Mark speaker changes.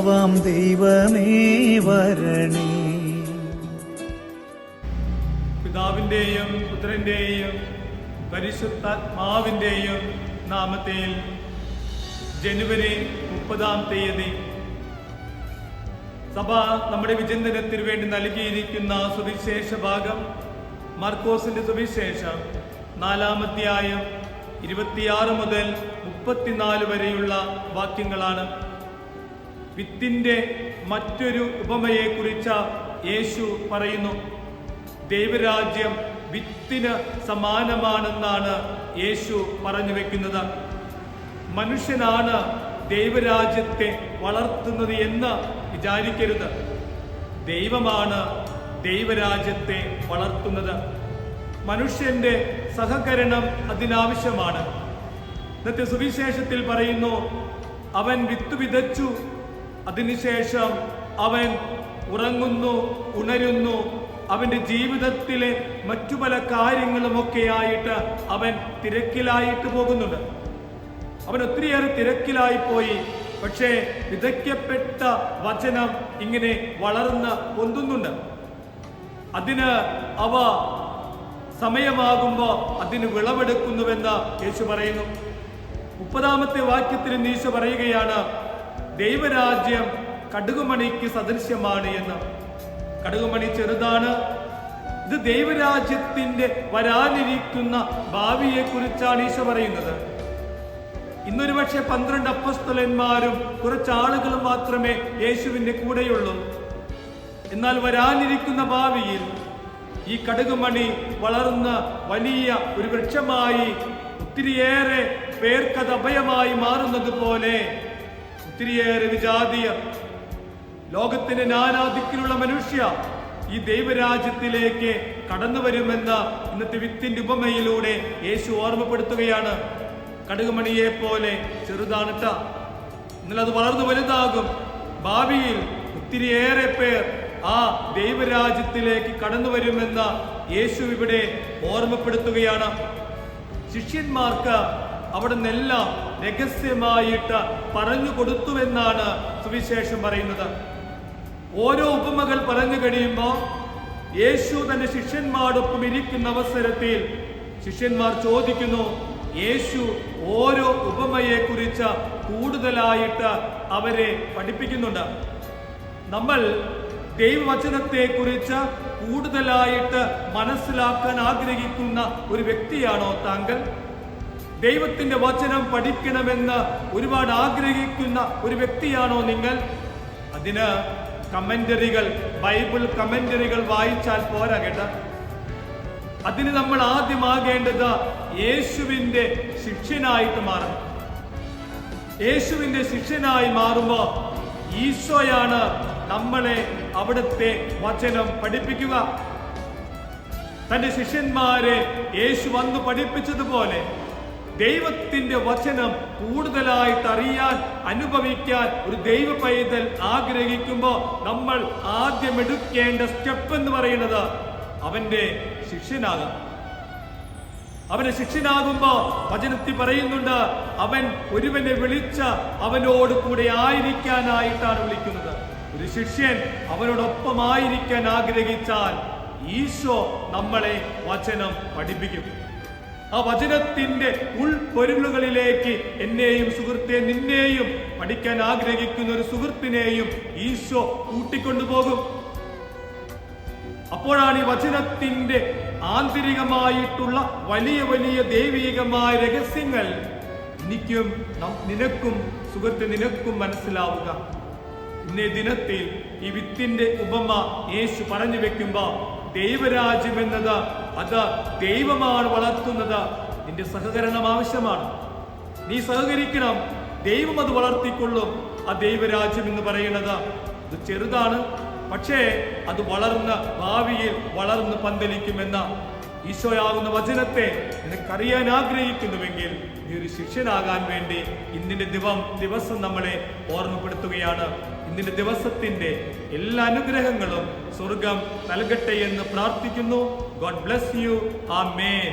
Speaker 1: ആത്മാവാം ദൈവമേ വരണേ.
Speaker 2: പിതാവിന്റെയും പുത്രന്റെയും പരിശുദ്ധാത്മാവിന്റെയും നാമത്തിൽ ജനുവരി 30 സഭ നമ്മുടെ വിചിന്തനത്തിന് വേണ്ടി നൽകിയിരിക്കുന്ന സുവിശേഷ ഭാഗം മാർക്കോസിന്റെ സുവിശേഷം 4-ാം അധ്യായം 26 മുതൽ 34 വരെയുള്ള വാക്യങ്ങളാണ്. വിത്തിന്റെ മറ്റൊരു ഉപമയെ കുറിച്ച് യേശു പറയുന്നു. ദൈവരാജ്യം വിത്തിന് സമാനമാണെന്നാണ് യേശു പറഞ്ഞു വെക്കുന്നത്. മനുഷ്യനാണ് ദൈവരാജ്യത്തെ വളർത്തുന്നത് എന്ന് വിചാരിക്കരുത്. ദൈവമാണ് ദൈവരാജ്യത്തെ വളർത്തുന്നത്. മനുഷ്യന്റെ സഹകരണം അതിനാവശ്യമാണ്. ഇന്നത്തെ സുവിശേഷത്തിൽ പറയുന്നു, അവൻ വിത്ത് വിതച്ചു, അതിനുശേഷം അവൻ ഉറങ്ങുന്നു, ഉണരുന്നു. അവന്റെ ജീവിതത്തിലെ മറ്റു പല കാര്യങ്ങളുമൊക്കെ ആയിട്ട് അവൻ തിരക്കിലായിട്ട് പോകുന്നുണ്ട്. അവൻ ഒത്തിരിയേറെ തിരക്കിലായി പോയി. പക്ഷേ വിതയ്ക്കപ്പെട്ട വചനം ഇങ്ങനെ വളർന്ന് പൊന്തുന്നുണ്ട്. അതിന് അവ സമയമാകുമ്പോൾ അതിന് വിളവെടുക്കുന്നുവെന്ന് യേശു പറയുന്നു. 30-ാമത്തെ വാക്യത്തിൽ ഈശോ പറയുകയാണ്, ദൈവരാജ്യം കടുകുമണിക്ക് സദൃശ്യമാണ് എന്ന്. കടുകുമണി ചെറുതാണ്. ഇത് ദൈവരാജ്യത്തിന്റെ വരാനിരിക്കുന്ന ഭാവിയെ കുറിച്ചാണ് ഈശോ പറയുന്നത്. ഇന്നൊരു പക്ഷേ 12 അപ്പോസ്തലന്മാരും കുറച്ചാളുകളും മാത്രമേ യേശുവിന്റെ കൂടെയുള്ളൂ. എന്നാൽ വരാനിരിക്കുന്ന ഭാവിയിൽ ഈ കടുകുമണി വളർന്ന് വലിയ ഒരു വൃക്ഷമായി ഒത്തിരിയേറെ പേർക്കത് അഭയമായി മാറുന്നത് പോലെ ഒത്തിരിയേറെ വിജാതീയ ലോകത്തിന്റെ നാനാദിക്കിലുള്ള മനുഷ്യ ഈ ദൈവരാജ്യത്തിലേക്ക് കടന്നു വരുമെന്ന ഇന്നത്തെ വിത്തിന്റെ ഉപമയിലൂടെ യേശു ഓർമ്മപ്പെടുത്തുകയാണ്. കടുകുമണിയെ പോലെ ചെറുതാണിട്ട, എന്നാൽ അത് വളർന്നു വലുതാകും. ഭാവിയിൽ ഒത്തിരിയേറെ പേർ ആ ദൈവരാജ്യത്തിലേക്ക് കടന്നു വരുമെന്ന യേശു ഇവിടെ ഓർമ്മപ്പെടുത്തുകയാണ്. ശിഷ്യന്മാർക്ക് അവിടെ നിന്നെല്ലാം രഹസ്യമായിട്ട് പറഞ്ഞു കൊടുത്തുവെന്നാണ് സുവിശേഷം പറയുന്നത്. ഓരോ ഉപമകൾ പറഞ്ഞു കഴിയുമ്പോൾ യേശു തന്റെ ശിഷ്യന്മാരോടൊപ്പം ഇരിക്കുന്ന അവസരത്തിൽ ശിഷ്യന്മാർ ചോദിക്കുന്നു, യേശു ഓരോ ഉപമയെ കുറിച്ച് കൂടുതലായിട്ട് അവരെ പഠിപ്പിക്കുന്നുണ്ട്. നമ്മൾ ദൈവവചനത്തെ കുറിച്ച് കൂടുതലായിട്ട് മനസ്സിലാക്കാൻ ആഗ്രഹിക്കുന്ന ഒരു വ്യക്തിയാണോ താങ്കൾ? ദൈവത്തിന്റെ വചനം പഠിക്കണമെന്ന് ഒരുപാട് ആഗ്രഹിക്കുന്ന ഒരു വ്യക്തിയാണോ നിങ്ങൾ? അതിന് കമന്ററികൾ, ബൈബിൾ കമന്ററികൾ വായിച്ചാൽ പോരാ കേട്ടോ. അതിന് നമ്മൾ ആദ്യമാകേണ്ടത് യേശുവിന്റെ ശിഷ്യനായിട്ട് മാറണം. യേശുവിന്റെ ശിഷ്യനായി മാറുമ്പോൾ ഈശോയാണ് നമ്മളെ അവിടുത്തെ വചനം പഠിപ്പിക്കുക. തന്റെ ശിഷ്യന്മാരെ യേശു വന്ന് പഠിപ്പിച്ചതുപോലെ ദൈവത്തിന്റെ വചനം കൂടുതലായിട്ട് അറിയാൻ, അനുഭവിക്കാൻ ഒരു ദൈവ പൈതൽ ആഗ്രഹിക്കുമ്പോൾ നമ്മൾ ആദ്യം എടുക്കേണ്ട സ്റ്റെപ്പ് എന്ന് പറയുന്നത് അവന്റെ ശിഷ്യനാകും. അവന്റെ ശിഷ്യനാകുമ്പോ വചനത്തിൽ പറയുന്നുണ്ട്, അവൻ ഒരുവനെ വിളിച്ച അവനോട് കൂടെ ആയിരിക്കാനായിട്ടാണ് വിളിക്കുന്നത്. ഒരു ശിഷ്യൻ അവനോടൊപ്പം ആയിരിക്കാൻ ആഗ്രഹിച്ചാൽ ഈശോ നമ്മളെ വചനം പഠിപ്പിക്കും. ആ വചനത്തിന്റെ ഉൾപ്പൊരുളുകളിലേക്ക് എന്നെയും സുഹൃത്തെ നിന്നെയും പഠിക്കാൻ ആഗ്രഹിക്കുന്ന ഒരു സുഹൃത്തിനെയും ഈശോ കൂട്ടിക്കൊണ്ടുപോകും. അപ്പോഴാണ് ഈ വചനത്തിന്റെ ആന്തരികമായിട്ടുള്ള വലിയ വലിയ ദൈവികമായ രഹസ്യങ്ങൾ എനിക്കും നിനക്കും സുഹൃത്ത് നിനക്കും മനസ്സിലാവുക. ഇന്നേ ദിനത്തിൽ ഈ വിത്തിന്റെ ഉപമ യേശു പറഞ്ഞു വെക്കുമ്പോ ദൈവരാജ്യം എന്നത് അത് ദൈവമാണ് വളർത്തുന്നത്. നിന്റെ സഹകരണം ആവശ്യമാണ്. നീ സഹകരിക്കണം. ദൈവം അത് വളർത്തിക്കൊള്ളും. ആ ദൈവരാജ്യം എന്ന് പറയുന്നത് അത് ചെറുതാണ്, പക്ഷേ അത് വളർന്ന് ഭാവിയിൽ വളർന്ന് പന്തലിക്കുമെന്ന ഈശോയാകുന്ന വചനത്തെ നിനക്കറിയാൻ ആഗ്രഹിക്കുന്നുവെങ്കിൽ നീ ഒരു ശിഷ്യനാകാൻ വേണ്ടി ഇന്നിന്റെ ദിവസം നമ്മളെ ഓർമ്മപ്പെടുത്തുകയാണ്. ഇന്നിന്റെ ദിവസത്തിന്റെ എല്ലാ അനുഗ്രഹങ്ങളും സ്വർഗം നൽകട്ടെ എന്ന് പ്രാർത്ഥിക്കുന്നു. God bless you. ആമേൻ.